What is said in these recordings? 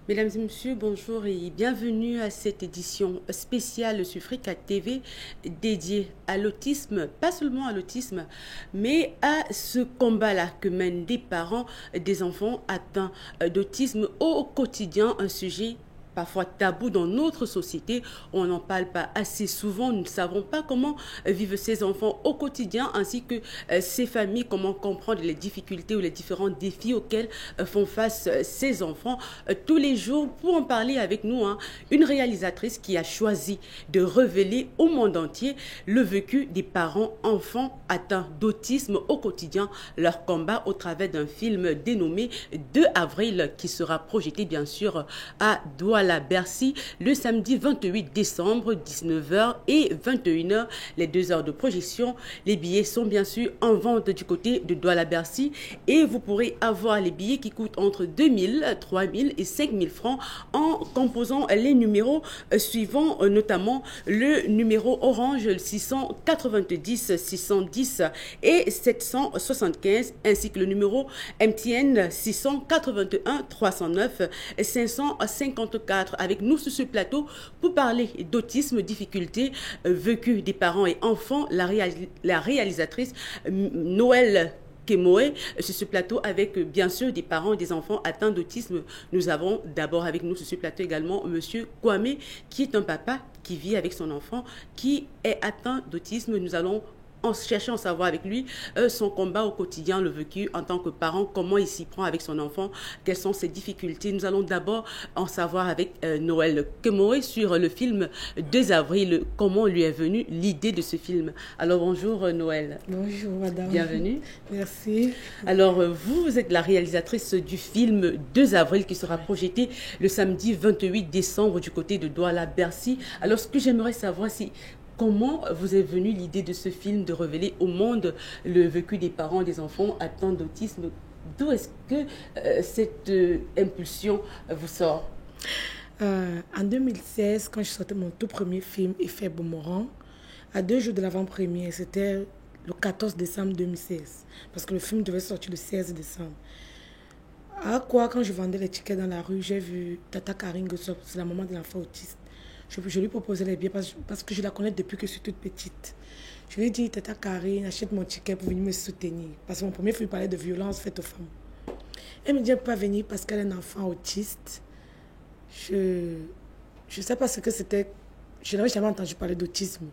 Mesdames et messieurs, bonjour et bienvenue à cette édition spéciale sur Africa TV dédiée à l'autisme, pas seulement à l'autisme, mais à ce combat-là que mènent des parents des enfants atteints d'autisme au quotidien, un sujet parfois tabou dans notre société. On n'en parle pas assez souvent. Nous ne savons pas comment vivent ces enfants au quotidien ainsi que ces familles, comment comprendre les difficultés ou les différents défis auxquels font face ces enfants tous les jours. Pour en parler avec nous, une réalisatrice qui a choisi de révéler au monde entier le vécu des parents enfants atteints d'autisme au quotidien, leur combat au travers d'un film dénommé 2 avril qui sera projeté bien sûr à Douala Bercy le samedi 28 décembre 19h et 21h, les 2 heures de projection. Les billets sont bien sûr en vente du côté de Douala Bercy et vous pourrez avoir les billets qui coûtent entre 2000, 3000 et 5000 francs en composant les numéros suivants, notamment le numéro orange 690 610 et 775 ainsi que le numéro MTN 681 309 554. Avec nous sur ce plateau pour parler d'autisme, difficultés vécues des parents et enfants, la réalisatrice Noël Kemoe sur ce plateau avec bien sûr des parents et des enfants atteints d'autisme. Nous avons d'abord avec nous sur ce plateau également Monsieur Kwame qui est un papa qui vit avec son enfant qui est atteint d'autisme. Nous allons chercher à savoir avec lui son combat au quotidien, le vécu en tant que parent, comment il s'y prend avec son enfant, quelles sont ses difficultés. Nous allons d'abord en savoir avec Noël Kemoe sur le film 2 avril, comment lui est venue l'idée de ce film. Alors bonjour Noël. Bonjour madame. Bienvenue. Merci. Alors vous êtes la réalisatrice du film 2 avril qui sera projeté le samedi 28 décembre du côté de Douala Bercy. Alors ce que j'aimerais savoir, c'est comment vous est venue l'idée de ce film de révéler au monde le vécu des parents et des enfants atteints d'autisme? D'où est-ce que cette impulsion vous sort? En 2016, quand je sortais mon tout premier film, Effet Boomerang, à 2 jours de l'avant-première, c'était le 14 décembre 2016, parce que le film devait sortir le 16 décembre. Quand je vendais les tickets dans la rue, j'ai vu Tata Karine Gossop, c'est la maman de l'enfant autiste. Je lui proposais les billets parce que je la connais depuis que je suis toute petite. Je lui ai dit, Tata Karine, achète mon ticket pour venir me soutenir. Parce que mon premier film parlait de violence faite aux femmes. Elle me dit, elle ne peut pas venir parce qu'elle est un enfant autiste. Je ne sais pas ce que c'était. Je n'avais jamais entendu parler d'autisme.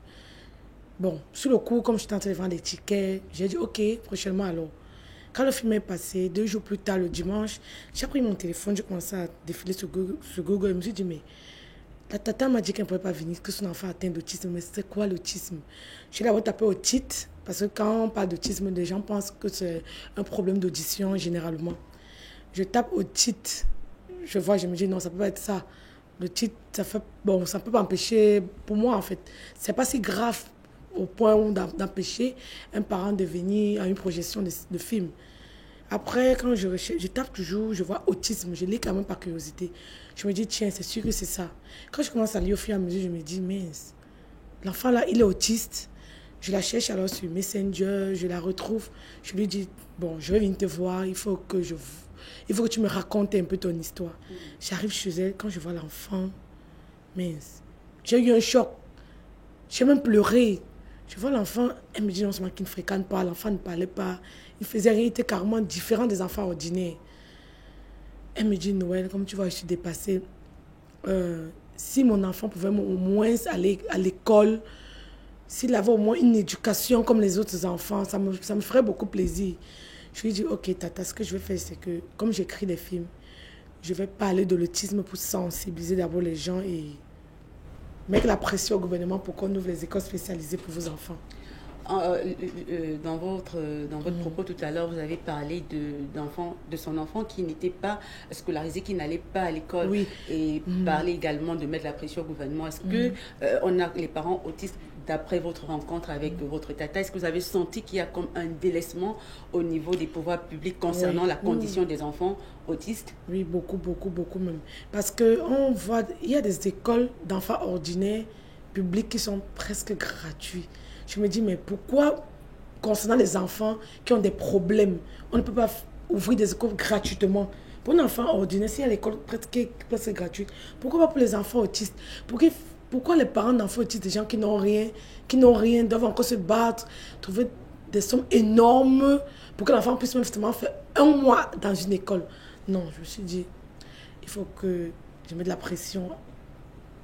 Bon, sur le coup, comme j'étais en train de vendre des tickets, j'ai dit, ok, prochainement alors. Quand le film est passé, 2 jours plus tard, le dimanche, j'ai pris mon téléphone, j'ai commencé à défiler sur Google et je me suis dit, mais la tata m'a dit qu'elle ne pouvait pas venir, que son enfant atteint d'autisme. Mais c'est quoi l'autisme? Je suis d'abord tapé otite, parce que quand on parle d'autisme, les gens pensent que c'est un problème d'audition généralement. Je tape otite, je me dis non, ça ne peut pas être ça. L'otite, ça ne peut pas empêcher, pour moi en fait, c'est pas si grave au point d'empêcher un parent de venir à une projection de film. Après, quand je tape toujours, je vois autisme, je lis quand même par curiosité. Je me dis, tiens, c'est sûr que c'est ça. Quand je commence à lire au fur et à mesure, je me dis, mince, l'enfant là, il est autiste. Je la cherche alors sur Messenger, je la retrouve. Je lui dis, bon, je vais venir te voir, il faut que tu me racontes un peu ton histoire. J'arrive chez elle, quand je vois l'enfant, mince, j'ai eu un choc. J'ai même pleuré. Je vois l'enfant, elle me dit non seulement qu'il ne fréquente pas, l'enfant ne parlait pas, il faisait rien, il était carrément différent des enfants ordinaires. Elle me dit, Noël, comme tu vois, je suis dépassée. Si mon enfant pouvait au moins aller à l'école, s'il avait au moins une éducation comme les autres enfants, ça me ferait beaucoup plaisir. Je lui ai dit, ok, tata, ce que je vais faire, c'est que, comme j'écris des films, je vais parler de l'autisme pour sensibiliser d'abord les gens et mettre la pression au gouvernement pour qu'on ouvre les écoles spécialisées pour vos enfants. Dans votre propos tout à l'heure, vous avez parlé de son enfant qui n'était pas scolarisé, qui n'allait pas à l'école. Oui. Et parler également de mettre la pression au gouvernement. Est-ce que on a les parents autistes, d'après votre rencontre avec votre tata, est-ce que vous avez senti qu'il y a comme un délaissement au niveau des pouvoirs publics concernant la condition des enfants autistes? Oui, beaucoup, beaucoup, beaucoup même. Parce qu'on voit, il y a des écoles d'enfants ordinaires publiques qui sont presque gratuites. Je me dis, mais pourquoi, concernant les enfants qui ont des problèmes, on ne peut pas ouvrir des écoles gratuitement Pour un enfant ordinaire, si à l'école presque gratuite, pourquoi pas pour les enfants autistes? Pourquoi les parents d'enfants autistes, des gens qui n'ont rien, doivent encore se battre, trouver des sommes énormes pour que l'enfant puisse même justement faire un mois dans une école? Non, je me suis dit, il faut que je mette de la pression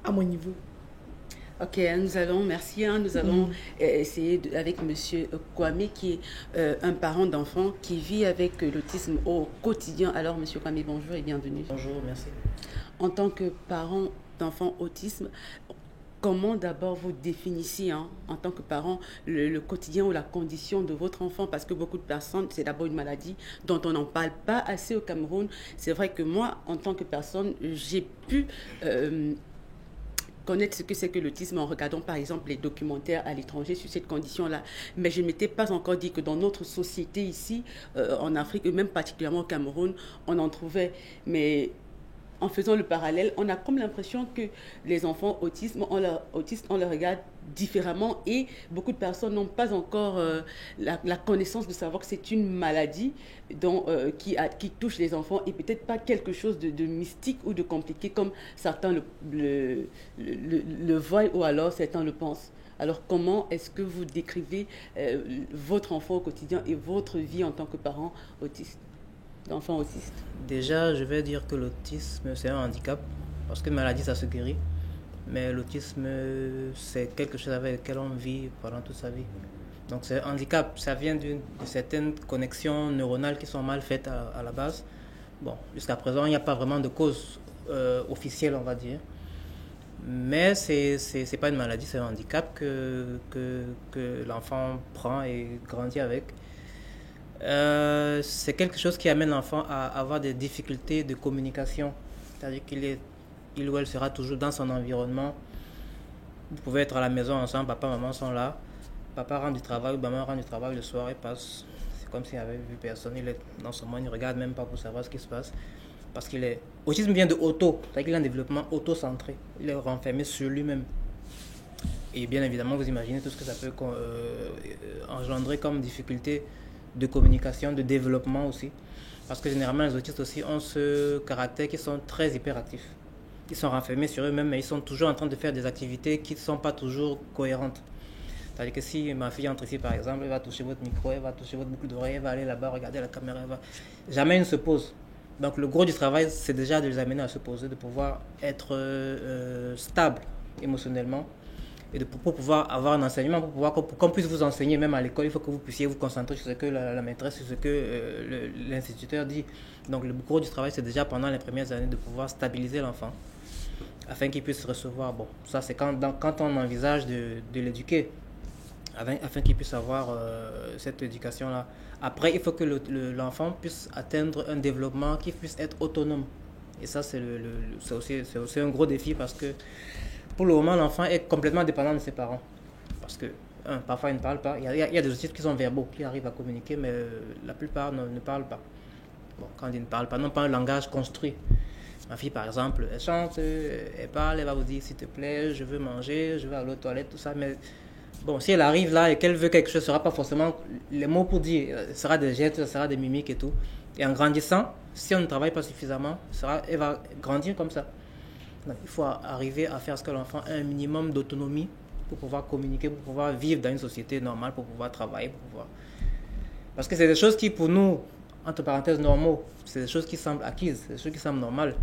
à mon niveau. Ok, merci, nous allons essayer avec Monsieur Kwame, qui est un parent d'enfant qui vit avec l'autisme au quotidien. Alors, Monsieur Kwame, bonjour et bienvenue. Bonjour, merci. En tant que parent d'enfant autisme, comment d'abord vous définissez, en tant que parent, le quotidien ou la condition de votre enfant? Parce que beaucoup de personnes, c'est d'abord une maladie dont on n'en parle pas assez au Cameroun. C'est vrai que moi, en tant que personne, j'ai pu connaître ce que c'est que l'autisme en regardant par exemple les documentaires à l'étranger sur cette condition-là. Mais je ne m'étais pas encore dit que dans notre société ici, en Afrique, et même particulièrement au Cameroun, on en trouvait. Mais en faisant le parallèle, on a comme l'impression que les enfants autistes, on les regarde différemment et beaucoup de personnes n'ont pas encore la connaissance de savoir que c'est une maladie qui touche les enfants et peut-être pas quelque chose de mystique ou de compliqué comme certains le voient ou alors certains le pensent. Alors comment est-ce que vous décrivez votre enfant au quotidien et votre vie en tant que parent autiste? D'enfants autistes? Déjà, je vais dire que l'autisme, c'est un handicap, parce qu'une maladie, ça se guérit. Mais l'autisme, c'est quelque chose avec lequel on vit pendant toute sa vie. Donc c'est un handicap, ça vient de certaines connexions neuronales qui sont mal faites à la base. Bon, jusqu'à présent, il n'y a pas vraiment de cause officielle, on va dire. Mais c'est pas une maladie, c'est un handicap que l'enfant prend et grandit avec. C'est quelque chose qui amène l'enfant à avoir des difficultés de communication. C'est-à-dire qu'il ou elle sera toujours dans son environnement. Vous pouvez être à la maison ensemble, papa, maman sont là. Papa rentre du travail, maman rentre du travail, le soir il passe. C'est comme s'il n'avait vu personne. Il est dans son monde, il ne regarde même pas pour savoir ce qui se passe. Parce qu'il est... Autisme vient de auto, c'est-à-dire qu'il a un développement auto-centré. Il est renfermé sur lui-même. Et bien évidemment, vous imaginez tout ce que ça peut engendrer comme difficulté de communication, de développement aussi. Parce que généralement, les autistes aussi ont ce caractère qui sont très hyperactifs. Ils sont renfermés sur eux-mêmes, mais ils sont toujours en train de faire des activités qui ne sont pas toujours cohérentes. C'est-à-dire que si ma fille entre ici, par exemple, elle va toucher votre micro, elle va toucher votre boucle d'oreille, elle va aller là-bas, regarder la caméra, jamais elle ne se pose. Donc le gros du travail, c'est déjà de les amener à se poser, de pouvoir être stable émotionnellement. Et pour pouvoir avoir un enseignement, pour qu'on puisse vous enseigner même à l'école, il faut que vous puissiez vous concentrer sur ce que la maîtresse, sur ce que l'instituteur dit. Donc le gros du travail, c'est déjà pendant les premières années de pouvoir stabiliser l'enfant afin qu'il puisse recevoir. Bon, ça c'est quand on envisage de l'éduquer, afin qu'il puisse avoir cette éducation-là. Après, il faut que l'enfant puisse atteindre un développement qui puisse être autonome. Et ça, c'est aussi un gros défi parce que pour le moment, l'enfant est complètement dépendant de ses parents. Parce que, parfois, ils ne parlent pas. Il y a des autistes qui sont verbaux, qui arrivent à communiquer, mais la plupart ne parlent pas. Bon, quand ils ne parlent pas, n'ont pas un langage construit. Ma fille, par exemple, elle chante, elle parle, elle va vous dire, s'il te plaît, je veux manger, je veux aller aux toilettes, tout ça. Mais bon, si elle arrive là et qu'elle veut quelque chose, ce ne sera pas forcément les mots pour dire. Ce sera des gestes, ce sera des mimiques et tout. Et en grandissant, si on ne travaille pas suffisamment, elle va grandir comme ça. Donc, il faut arriver à faire ce que l'enfant ait un minimum d'autonomie pour pouvoir communiquer, pour pouvoir vivre dans une société normale, pour pouvoir travailler, Parce que c'est des choses qui, pour nous, entre parenthèses, normaux, c'est des choses qui semblent acquises, c'est des choses qui semblent normales.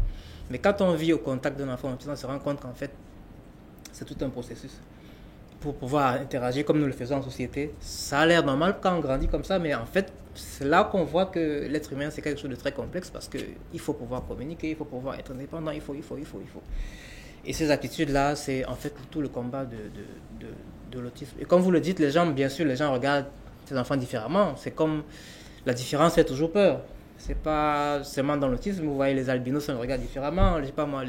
Mais quand on vit au contact d'un enfant, on se rend compte qu'en fait, c'est tout un processus. Pour pouvoir interagir comme nous le faisons en société, ça a l'air normal quand on grandit comme ça, mais en fait, c'est là qu'on voit que l'être humain, c'est quelque chose de très complexe parce qu'il faut pouvoir communiquer, il faut pouvoir être indépendant, il faut. Et ces attitudes-là, c'est en fait tout le combat de l'autisme. Et comme vous le dites, les gens regardent ces enfants différemment. C'est comme la différence fait toujours peur. C'est pas seulement dans l'autisme, vous voyez les albinos, on les regarde différemment. Je sais pas moi,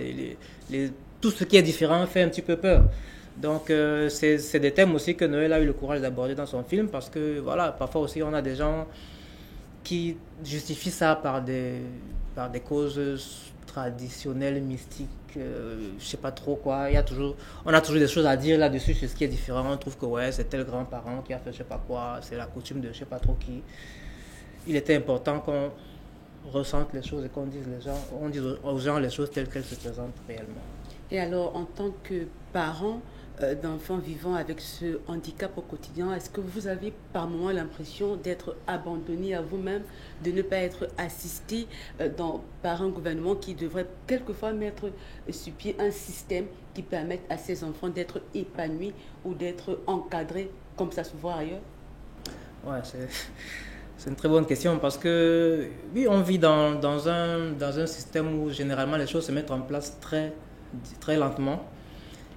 tout ce qui est différent fait un petit peu peur. Donc, c'est des thèmes aussi que Noël a eu le courage d'aborder dans son film parce que, voilà, parfois aussi, on a des gens qui justifient ça par des causes traditionnelles, mystiques, je sais pas trop quoi. On a toujours des choses à dire là-dessus sur ce qui est différent. On trouve que, ouais, c'est tel grand-parent qui a fait je sais pas quoi, c'est la coutume de je sais pas trop qui. Il était important ressentent les choses et on dise aux gens les choses telles qu'elles se présentent réellement. Et alors, en tant que parent d'enfants vivant avec ce handicap au quotidien, est-ce que vous avez par moment l'impression d'être abandonné à vous-même, de ne pas être assisté par un gouvernement qui devrait quelquefois mettre sur pied un système qui permette à ces enfants d'être épanouis ou d'être encadrés comme ça se voit ailleurs? Ouais, c'est une très bonne question parce que oui, on vit dans un système où généralement les choses se mettent en place très, très lentement.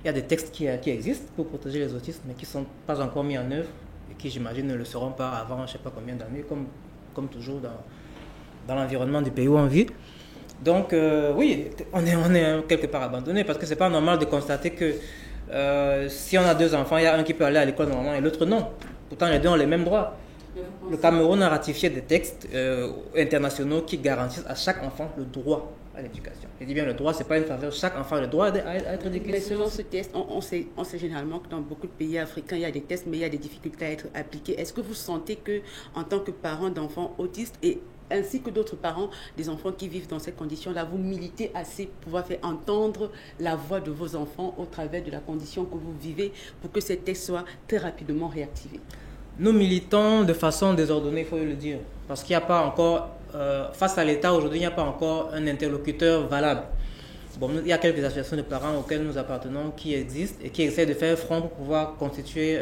Il y a des textes qui existent pour protéger les autistes, mais qui ne sont pas encore mis en œuvre et qui, j'imagine, ne le seront pas avant je ne sais pas combien d'années, comme toujours dans l'environnement du pays où on vit. Donc, oui, on est quelque part abandonné parce que ce n'est pas normal de constater que si on a 2 enfants, il y a un qui peut aller à l'école normalement et l'autre non. Pourtant, les 2 ont les mêmes droits. Le Cameroun a ratifié des textes internationaux qui garantissent à chaque enfant le droit à l'éducation. Je dis bien le droit, ce n'est pas une faveur. Chaque enfant a le droit à être éduqué. Mais selon ce test, on sait généralement que dans beaucoup de pays africains, il y a des tests, mais il y a des difficultés à être appliqués. Est-ce que vous sentez que, en tant que parent d'enfants autistes et ainsi que d'autres parents des enfants qui vivent dans ces conditions-là, vous militez assez pour pouvoir faire entendre la voix de vos enfants au travers de la condition que vous vivez pour que ces tests soient très rapidement réactivés? Nous militons de façon désordonnée, il faut le dire, parce qu'il n'y a pas encore, face à l'État aujourd'hui, il n'y a pas encore un interlocuteur valable. Bon, il y a quelques associations de parents auxquelles nous appartenons qui existent et qui essaient de faire front pour pouvoir constituer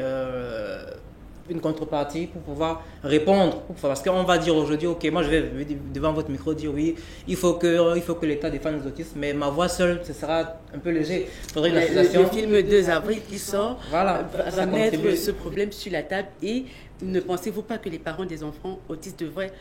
une contrepartie, pour pouvoir répondre. Parce qu'on va dire aujourd'hui, ok, moi je vais devant votre micro dire oui, il faut que l'État défende les autistes, mais ma voix seule, ce sera un peu léger. Il faudrait une association. Le film 2 avril qui sort voilà, va mettre ce problème sur la table. Et ne pensez-vous pas que les parents des enfants autistes devraient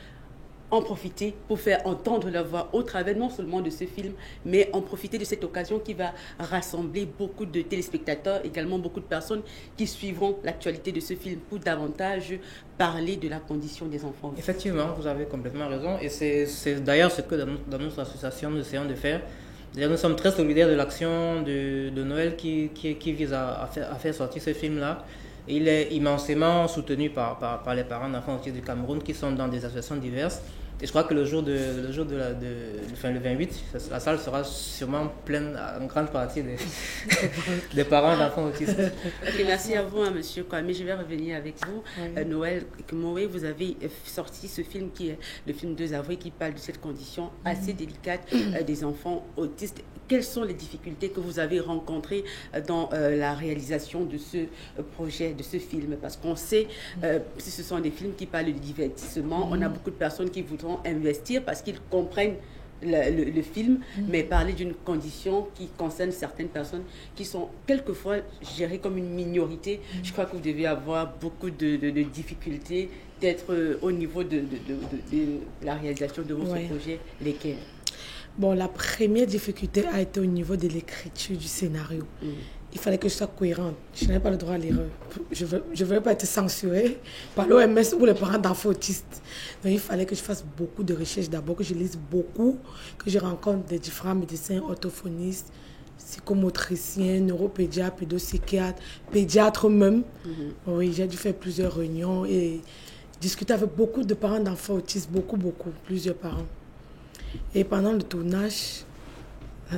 en profiter pour faire entendre leur voix au travers non seulement de ce film, mais en profiter de cette occasion qui va rassembler beaucoup de téléspectateurs, également beaucoup de personnes qui suivront l'actualité de ce film pour davantage parler de la condition des enfants. Effectivement, vous avez complètement raison. Et c'est d'ailleurs ce que dans notre association, nous essayons de faire. Nous sommes très solidaires de l'action de Noël qui vise à faire sortir ce film-là. Il est immensément soutenu par les parents d'enfants autistes du Cameroun qui sont dans des associations diverses. Et je crois que le 28, la salle sera sûrement pleine en grande partie des parents d'enfants autistes. Okay, merci à vous, Monsieur Kwame. Je vais revenir avec vous. Noël Kmoé, vous avez sorti ce film qui est le film 2 avril qui parle de cette condition assez délicate des enfants autistes. Quelles sont les difficultés que vous avez rencontrées dans la réalisation de ce projet, de ce film? Parce qu'on sait, si ce sont des films qui parlent de divertissement, on a beaucoup de personnes qui voudront investir parce qu'ils comprennent le film, mais parler d'une condition qui concerne certaines personnes qui sont quelquefois gérées comme une minorité. Je crois que vous devez avoir beaucoup de difficultés d'être au niveau de la réalisation de votre projet. Lesquelles? Bon, la première difficulté a été au niveau de l'écriture du scénario. Il fallait que je sois cohérente. Je n'avais pas le droit à l'erreur. Je ne veux pas être censurée par l'OMS ou les parents d'enfants autistes. Donc, il fallait que je fasse beaucoup de recherches d'abord, que je lise beaucoup, que je rencontre des différents médecins, orthophonistes, psychomotriciens, neuropédiatres, pédopsychiatres, pédiatres même. Oui, j'ai dû faire plusieurs réunions et discuter avec beaucoup de parents d'enfants autistes, beaucoup, plusieurs parents. Et pendant le tournage, ça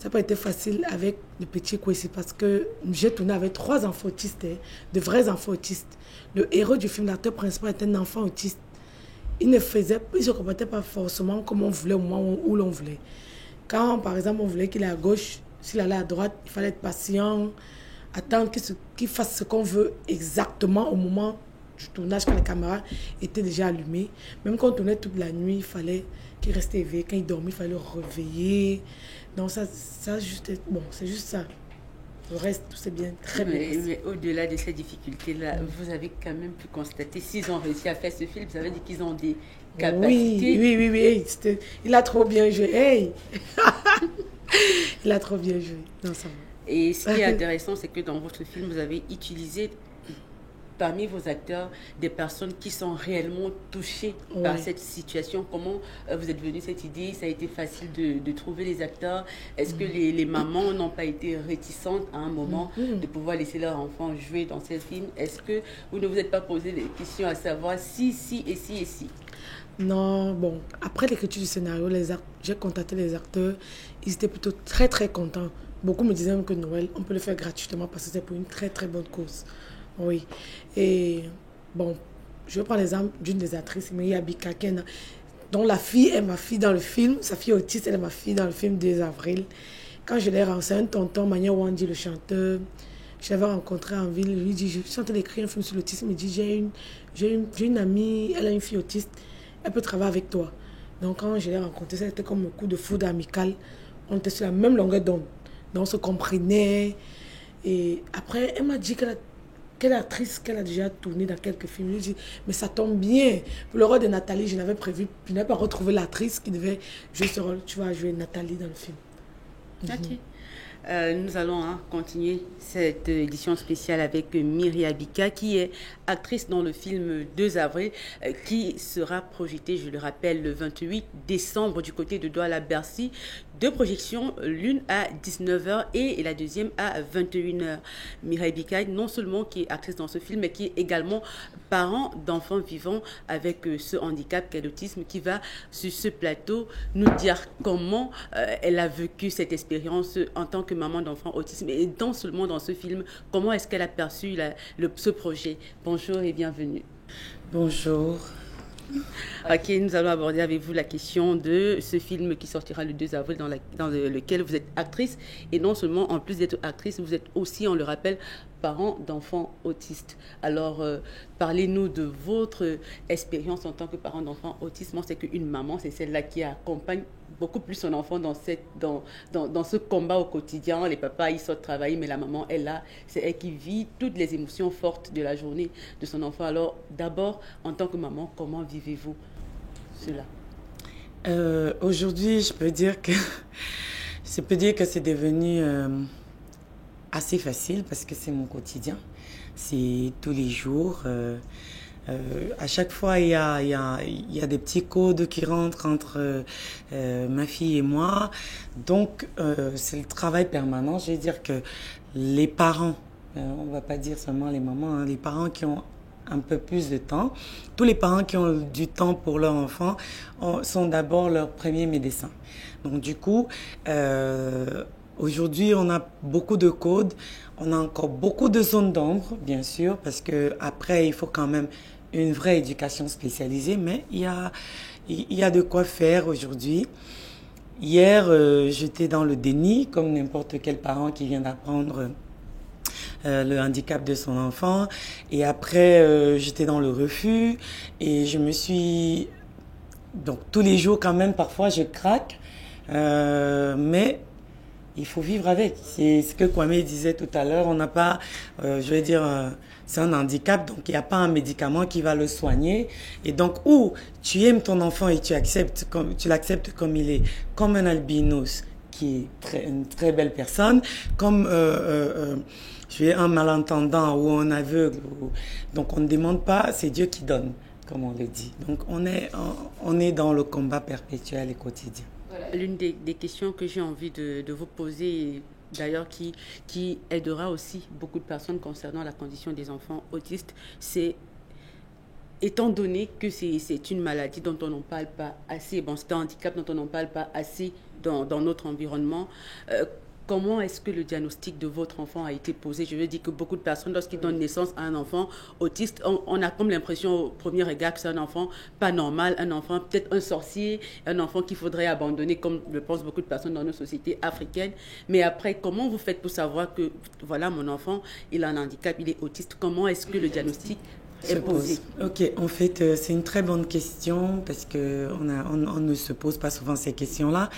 n'a pas été facile avec le petit Kwesi parce que j'ai tourné avec 3 enfants autistes, de vrais enfants autistes. Le héros du film, l'acteur principal, était un enfant autiste. Il ne se comportait pas forcément comme on voulait au moment où l'on voulait. Quand, par exemple, on voulait qu'il aille à gauche, s'il allait à droite, il fallait être patient, attendre qu'il fasse ce qu'on veut exactement au moment du tournage, quand les caméras étaient déjà allumées. Même quand on tournait toute la nuit, il fallait qu'il restait éveillé. Quand il dormait, il fallait le réveiller. Donc ça juste, bon, c'est juste ça. Le reste, tout c'est bien, très bien. Mais au-delà de ces difficultés-là, vous avez quand même pu constater, s'ils ont réussi à faire ce film, vous avez dit qu'ils ont des capacités. Oui. Il a trop bien joué. Hey. Il a trop bien joué. Non, ça va. Et ce qui est intéressant, c'est que dans votre film, vous avez utilisé parmi vos acteurs des personnes qui sont réellement touchées par cette situation? Comment vous êtes venu cette idée? Ça a été facile de trouver les acteurs? Est-ce que les mamans n'ont pas été réticentes à un moment de pouvoir laisser leur enfant jouer dans ces films? Est-ce que vous ne vous êtes pas posé des questions à savoir si, et si? Non, bon, après l'écriture du scénario, j'ai contacté les acteurs, ils étaient plutôt très très contents. Beaucoup me disaient même que Noël, on peut le faire gratuitement parce que c'est pour une très très bonne cause. Oui. Et bon, je vais prendre l'exemple d'une des actrices, Myriam Abika, dont la fille est ma fille dans le film. Sa fille autiste, elle est ma fille dans le film 2 avril. Quand je l'ai rencontré, un tonton, Mania Wandi, le chanteur, je l'avais rencontré en ville. Il lui dit, je suis en train d'écrire un film sur l'autisme. Il dit, j'ai une amie, elle a une fille autiste, elle peut travailler avec toi. Donc quand je l'ai rencontré, c'était comme un coup de foudre amical. On était sur la même longueur d'onde. Donc on se comprenait. Et après, elle m'a dit quelle actrice qu'elle a déjà tourné dans quelques films. Je lui ai dit, mais ça tombe bien. Pour le rôle de Nathalie, je n'avais pas retrouvé l'actrice qui devait jouer ce rôle. Tu vas jouer Nathalie dans le film. Ok. Nous allons continuer cette édition spéciale avec Myriam Abika, qui est actrice dans le film 2 avril, qui sera projeté, je le rappelle, le 28 décembre du côté de Douala-Bercy. 2 projections, l'une à 19h et la deuxième à 21h. Myriam Abika, non seulement qui est actrice dans ce film, mais qui est également parent d'enfants vivant avec ce handicap qu'est l'autisme, qui va sur ce plateau nous dire comment elle a vécu cette expérience en tant que maman d'enfants autisme et seulement dans ce film, comment est-ce qu'elle a perçu ce projet. Bonjour et bienvenue. Bonjour. Ok, nous allons aborder avec vous la question de ce film qui sortira le 2 avril dans lequel vous êtes actrice. Et non seulement, en plus d'être actrice, vous êtes aussi, on le rappelle, parents d'enfants autistes. Alors, parlez-nous de votre expérience en tant que parent d'enfants autistes. Moi, c'est qu'une maman, c'est celle-là qui accompagne beaucoup plus son enfant dans ce combat au quotidien. Les papas, ils sortent travailler, mais la maman est là. C'est elle qui vit toutes les émotions fortes de la journée de son enfant. Alors, d'abord, en tant que maman, comment vivez-vous cela? Aujourd'hui, je peux dire que c'est devenu assez facile parce que c'est mon quotidien. C'est tous les jours. À chaque fois, il y a des petits codes qui rentrent entre ma fille et moi. Donc, c'est le travail permanent. Je vais dire que les parents, on ne va pas dire seulement les mamans, les parents qui ont un peu plus de temps, tous les parents qui ont du temps pour leur enfant sont d'abord leurs premiers médecins. Donc, du coup, aujourd'hui, on a beaucoup de codes. On a encore beaucoup de zones d'ombre, bien sûr, parce que après, il faut quand même une vraie éducation spécialisée, mais il y a de quoi faire aujourd'hui. Hier, j'étais dans le déni, comme n'importe quel parent qui vient d'apprendre le handicap de son enfant. Et après, j'étais dans le refus et je me suis... Donc, tous les jours, quand même, parfois, je craque, mais... il faut vivre avec. C'est ce que Kwame disait tout à l'heure. On n'a pas, je vais dire, c'est un handicap, donc il n'y a pas un médicament qui va le soigner. Et donc, ou tu aimes ton enfant et tu l'acceptes comme il est, comme un albinos qui est une très belle personne, comme un malentendant ou un aveugle. Donc, on ne demande pas, c'est Dieu qui donne, comme on le dit. Donc, on est dans le combat perpétuel et quotidien. Voilà. L'une des questions que j'ai envie de vous poser, d'ailleurs qui aidera aussi beaucoup de personnes concernant la condition des enfants autistes, c'est, étant donné que c'est une maladie dont on n'en parle pas assez, c'est un handicap dont on n'en parle pas assez dans notre environnement, comment est-ce que le diagnostic de votre enfant a été posé? Je veux dire que beaucoup de personnes, lorsqu'ils donnent naissance à un enfant autiste, on a comme l'impression au premier regard que c'est un enfant pas normal, un enfant peut-être un sorcier, un enfant qu'il faudrait abandonner, comme le pensent beaucoup de personnes dans nos sociétés africaines. Mais après, comment vous faites pour savoir que, voilà, mon enfant, il a un handicap, il est autiste? Comment est-ce que le diagnostic est posé? Ok, en fait, c'est une très bonne question parce qu'on ne se pose pas souvent ces questions-là.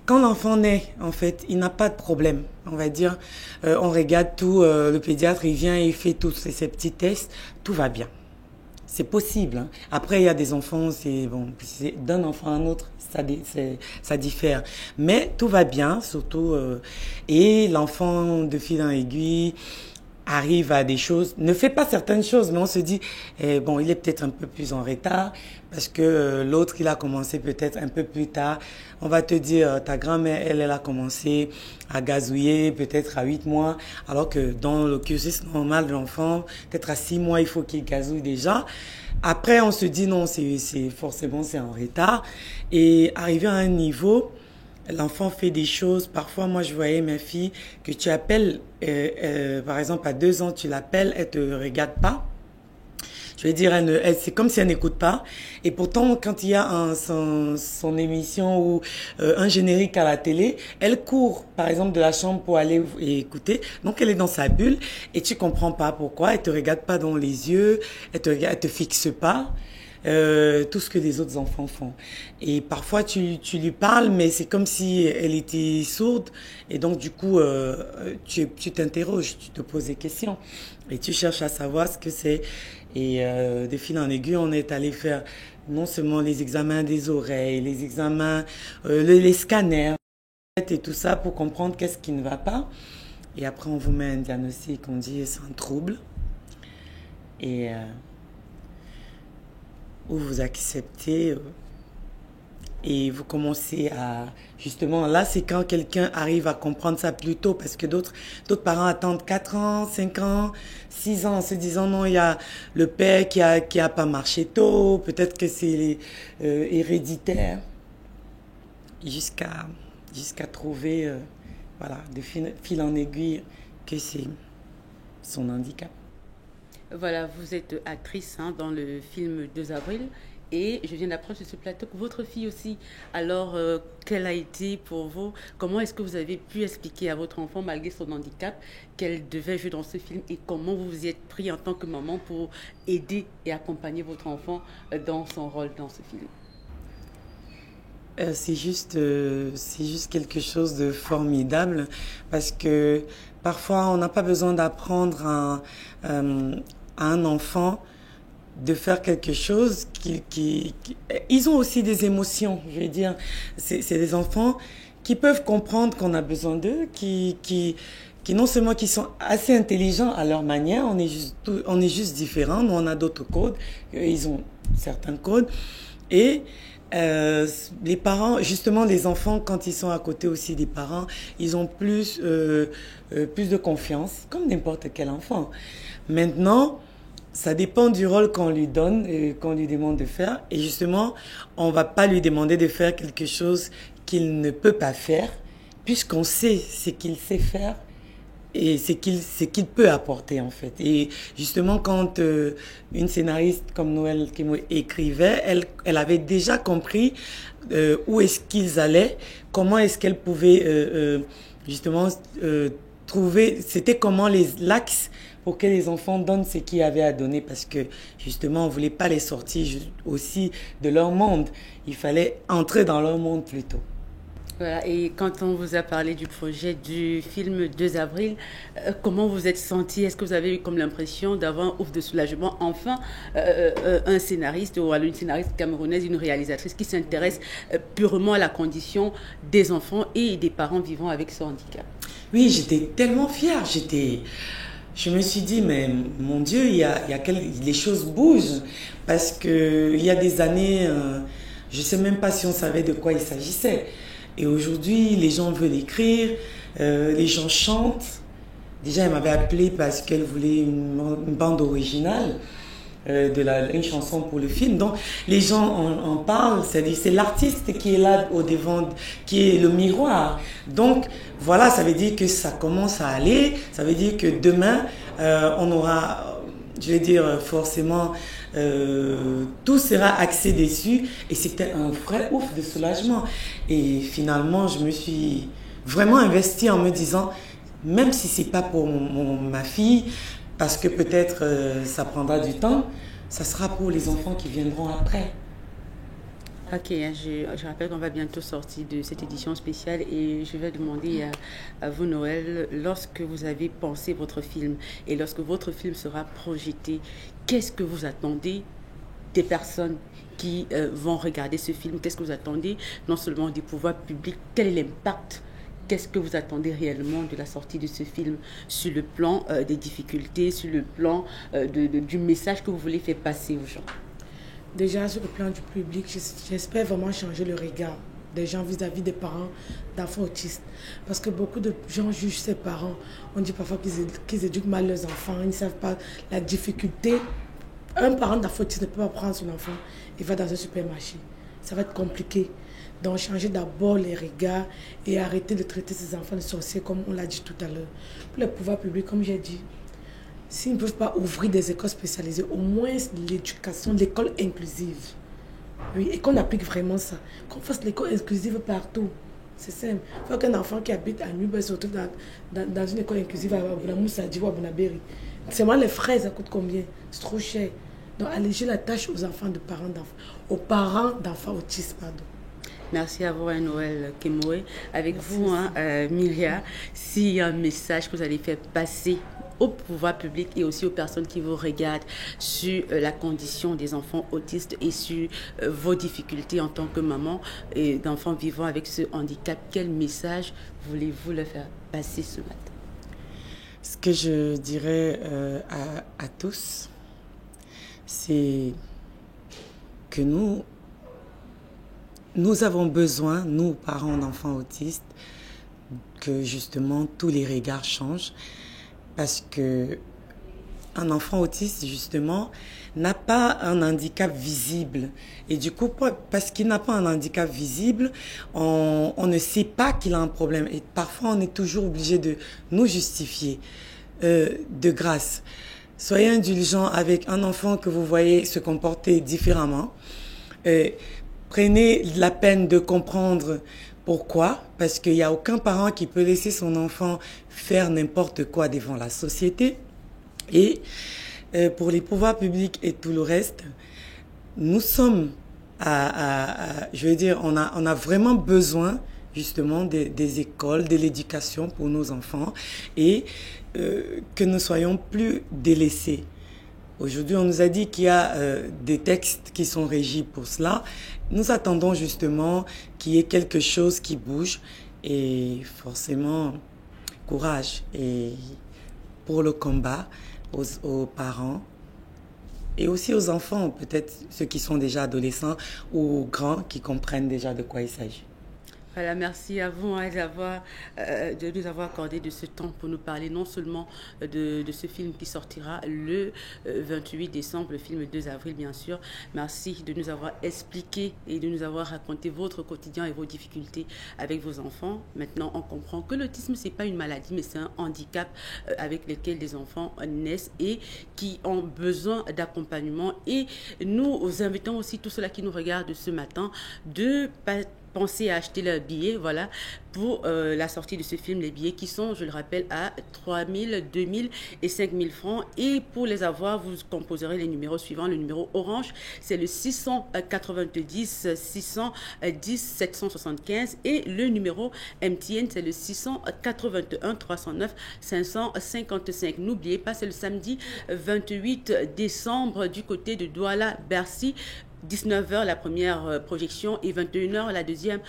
Quand l'enfant naît, en fait, il n'a pas de problème. On va dire, on regarde tout, le pédiatre, il vient, il fait tous ces petits tests, tout va bien. C'est possible. Hein. Après, il y a des enfants, c'est d'un enfant à un autre, ça diffère. Mais tout va bien, surtout. Et l'enfant, de fil en aiguille, arrive à des choses, ne fait pas certaines choses, mais on se dit, bon, il est peut-être un peu plus en retard parce que l'autre, il a commencé peut-être un peu plus tard. On va te dire, ta grand-mère, elle a commencé à gazouiller peut-être à 8 mois, alors que dans le cursus normal de l'enfant, peut-être à 6 mois, il faut qu'il gazouille déjà. Après, on se dit, non, forcément, c'est en retard. Et arrivé à un niveau, l'enfant fait des choses. Parfois, moi, je voyais ma fille que tu appelles, par exemple, à 2 ans, tu l'appelles, elle te regarde pas. Je veux dire, c'est comme si elle n'écoute pas. Et pourtant, quand il y a son émission ou un générique à la télé, elle court, par exemple, de la chambre pour aller écouter. Donc, elle est dans sa bulle et tu comprends pas pourquoi. Elle te regarde pas dans les yeux, elle te fixe pas. Tout ce que les autres enfants font. Et parfois, tu lui parles, mais c'est comme si elle était sourde. Et donc, du coup, tu t'interroges, tu te poses des questions. Et tu cherches à savoir ce que c'est. Et de fil en aiguille, on est allé faire non seulement les examens des oreilles, les examens, les scanners, et tout ça pour comprendre qu'est-ce qui ne va pas. Et après, on vous met un diagnostic, on dit c'est un trouble. Et où vous acceptez et vous commencez à... Justement, là, c'est quand quelqu'un arrive à comprendre ça plus tôt, parce que d'autres parents attendent 4 ans, 5 ans, 6 ans, en se disant, non, il y a le père qui a pas marché tôt, peut-être que c'est héréditaire, jusqu'à trouver, voilà, de fil en aiguille, que c'est son handicap. Voilà, vous êtes actrice dans le film 2 avril et je viens d'apprendre sur ce plateau que votre fille aussi. Alors, quelle a été pour vous? Comment est-ce que vous avez pu expliquer à votre enfant, malgré son handicap, qu'elle devait jouer dans ce film et comment vous vous y êtes pris en tant que maman pour aider et accompagner votre enfant dans son rôle dans ce film? C'est juste quelque chose de formidable parce que parfois on n'a pas besoin d'apprendre à un enfant de faire quelque chose ils ont aussi des émotions, je veux dire. C'est des enfants qui peuvent comprendre qu'on a besoin d'eux, qui non seulement qui sont assez intelligents à leur manière, on est juste différents, nous on a d'autres codes, ils ont certains codes. Et les parents, justement les enfants, quand ils sont à côté aussi des parents, ils ont plus de confiance, comme n'importe quel enfant. Maintenant, ça dépend du rôle qu'on lui donne, qu'on lui demande de faire. Et justement, on ne va pas lui demander de faire quelque chose qu'il ne peut pas faire, puisqu'on sait ce qu'il sait faire et ce qu'il peut apporter en fait. Et justement, quand une scénariste comme Noël Kemo écrivait, elle avait déjà compris où est-ce qu'ils allaient, comment est-ce qu'elle pouvait justement trouver, c'était comment l'axe pour que les enfants donnent ce qu'ils avaient à donner, parce que justement on ne voulait pas les sortir aussi de leur monde, il fallait entrer dans leur monde plutôt. Voilà, et quand on vous a parlé du projet du film 2 avril, comment vous êtes senti? Est-ce que vous avez eu comme l'impression d'avoir un ouf de soulagement? Enfin, un scénariste ou une scénariste camerounaise, une réalisatrice qui s'intéresse purement à la condition des enfants et des parents vivant avec ce handicap. Oui, j'étais tellement fière. Je me suis dit, mais mon Dieu, les choses bougent. Parce qu'il y a des années, je ne sais même pas si on savait de quoi il s'agissait. Et aujourd'hui, les gens veulent écrire, les gens chantent. Déjà, elle m'avait appelé parce qu'elle voulait une bande originale, une chanson pour le film. Donc, les gens en parlent. C'est l'artiste qui est là au devant, qui est le miroir. Donc, voilà, ça veut dire que ça commence à aller. Ça veut dire que demain, on aura, je vais dire, forcément... tout sera axé dessus et c'était un vrai ouf de soulagement. Et finalement, je me suis vraiment investie en me disant, même si c'est pas pour ma fille, parce que peut-être ça prendra du temps, ça sera pour les enfants qui viendront après. Ok, je rappelle qu'on va bientôt sortir de cette édition spéciale et je vais demander à vous, Noël, lorsque vous avez pensé votre film et lorsque votre film sera projeté, qu'est-ce que vous attendez des personnes qui vont regarder ce film? Qu'est-ce que vous attendez non seulement des pouvoirs publics? Quel est l'impact qu'est-ce que vous attendez réellement de la sortie de ce film sur le plan des difficultés, sur le plan du message que vous voulez faire passer aux gens? Déjà, sur le plan du public, j'espère vraiment changer le regard des gens vis-à-vis des parents d'enfants autistes. Parce que beaucoup de gens jugent ces parents. On dit parfois qu'ils éduquent mal leurs enfants, ils ne savent pas la difficulté. Un parent d'enfant autiste ne peut pas prendre son enfant et va dans un supermarché. Ça va être compliqué. Donc, changer d'abord les regards et arrêter de traiter ces enfants de sorciers, comme on l'a dit tout à l'heure. Pour le pouvoir public, comme j'ai dit, s'ils ne peuvent pas ouvrir des écoles spécialisées, au moins l'éducation, l'école inclusive. Oui, et qu'on applique vraiment ça. Qu'on fasse l'école inclusive partout. C'est simple. Il faut qu'un enfant qui habite à Nubé se retrouve dans une école inclusive à Moussadi ou à Bonabéry. C'est moi les frais, ça coûte combien? C'est trop cher. Donc, alléger la tâche aux enfants de parents d'enfants. Aux parents d'enfants autistes, pardon. Merci à vous, Noël Kemoé. Avec vous, Myria, s'il y a un message que vous allez faire passer au pouvoir public et aussi aux personnes qui vous regardent sur la condition des enfants autistes et sur vos difficultés en tant que maman et d'enfants vivant avec ce handicap, quel message voulez-vous leur faire passer ce matin? Ce que je dirais à tous, c'est que nous avons besoin, nous, parents d'enfants autistes, que justement tous les regards changent. Parce que un enfant autiste, justement, n'a pas un handicap visible. Et du coup, parce qu'il n'a pas un handicap visible, on ne sait pas qu'il a un problème. Et parfois, on est toujours obligé de nous justifier de grâce. Soyez indulgents avec un enfant que vous voyez se comporter différemment. Prenez la peine de comprendre pourquoi, parce qu'il n'y a aucun parent qui peut laisser son enfant faire n'importe quoi devant la société. Et pour les pouvoirs publics et tout le reste, nous sommes je veux dire, on a vraiment besoin justement des écoles, de l'éducation pour nos enfants et que nous soyons plus délaissés. Aujourd'hui, on nous a dit qu'il y a des textes qui sont régis pour cela. Nous attendons justement qu'il y ait quelque chose qui bouge et forcément, courage et pour le combat aux parents et aussi aux enfants, peut-être ceux qui sont déjà adolescents ou grands qui comprennent déjà de quoi il s'agit. Voilà, merci à vous de nous avoir accordé de ce temps pour nous parler non seulement de ce film qui sortira le 28 décembre, le film 2 avril bien sûr. Merci de nous avoir expliqué et de nous avoir raconté votre quotidien et vos difficultés avec vos enfants. Maintenant, on comprend que l'autisme, ce n'est pas une maladie, mais c'est un handicap avec lequel les enfants naissent et qui ont besoin d'accompagnement. Et nous invitons aussi tous ceux-là qui nous regardent ce matin de penser à acheter leurs billets, voilà, pour la sortie de ce film, les billets qui sont, je le rappelle, à 3 000, 2 000 et 5 000 francs. Et pour les avoir, vous composerez les numéros suivants. Le numéro orange, c'est le 690 610 775 et le numéro MTN, c'est le 681 309 555. N'oubliez pas, c'est le samedi 28 décembre du côté de Douala-Bercy. 19h la première projection et 21h la deuxième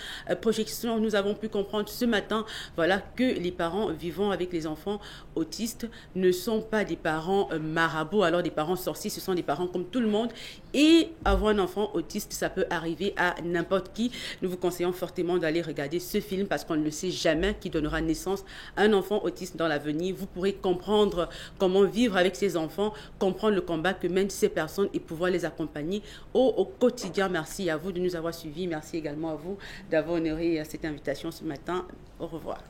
projection. Nous avons pu comprendre ce matin, voilà, que les parents vivant avec les enfants autistes ne sont pas des parents marabouts, alors des parents sorciers, ce sont des parents comme tout le monde. Et avoir un enfant autiste, ça peut arriver à n'importe qui. Nous vous conseillons fortement d'aller regarder ce film parce qu'on ne sait jamais qui donnera naissance à un enfant autiste dans l'avenir. Vous pourrez comprendre comment vivre avec ces enfants, comprendre le combat que mènent ces personnes et pouvoir les accompagner au quotidien. Merci à vous de nous avoir suivis. Merci également à vous d'avoir honoré cette invitation ce matin. Au revoir.